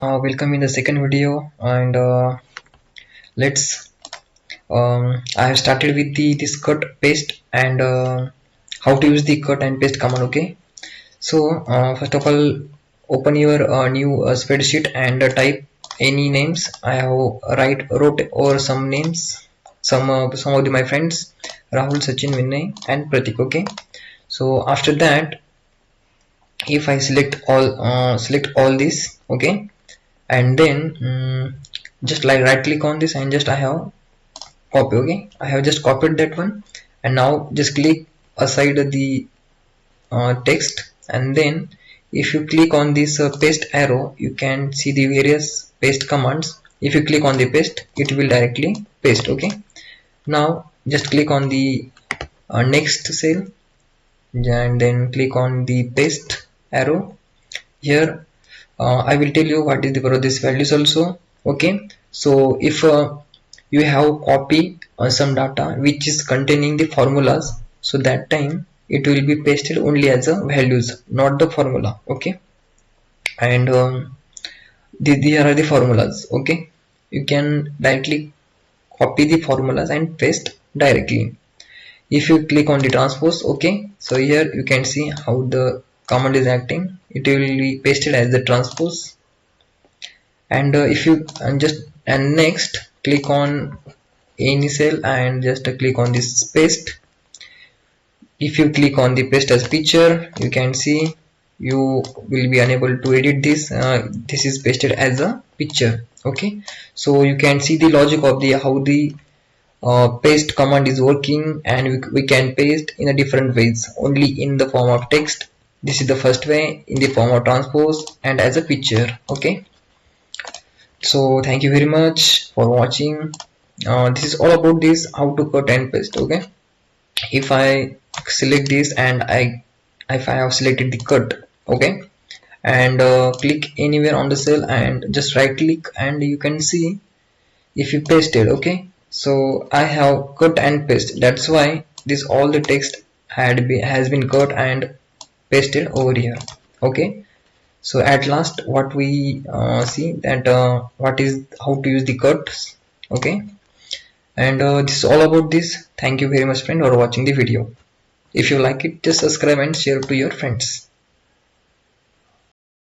Welcome in the second video, and let's I have started with this cut paste and how to use the cut and paste command. Okay, so first of all, open your new spreadsheet and type any names. I have wrote or some names, some of my friends, Rahul, Sachin, Vinay and Pratik. Okay, so after that, if I select all this, okay, and then just like right click on this and just I have copy. Okay, I have just copied that one, and now just click aside the text, and then if you click on this paste arrow, you can see the various paste commands. If you click on the paste, it will directly paste. Okay, now just click on the next cell and then click on the paste arrow. Here I will tell you what is the this values also. Okay, so if you have copy some data which is containing the formulas, so that time it will be pasted only as a values, not the formula. Okay, and here are the formulas. Okay, you can directly copy the formulas and paste directly. If you click on the transpose, okay, so here you can see how the command is acting. It will be pasted as the transpose, and if you and next click on any cell and just click on this paste. If you click on the paste as picture, you can see you will be unable to edit this. This is pasted as a picture. Okay, so you can see the logic of the how the paste command is working, and we can paste in a different ways, only in the form of text. This is the first way, in the form of transpose and as a picture. Okay, so thank you very much for watching. This is all about this how to cut and paste. Okay, if I select this and if I have selected the cut, okay, and click anywhere on the cell and just right click, and you can see if you paste it. Okay, so I have cut and paste. That's why this all the text has been cut and pasted over here. Okay, so at last what we see that what is how to use the cuts. Okay, and this is all about this. Thank you very much friend for watching the video. If you like it, just subscribe and share to your friends.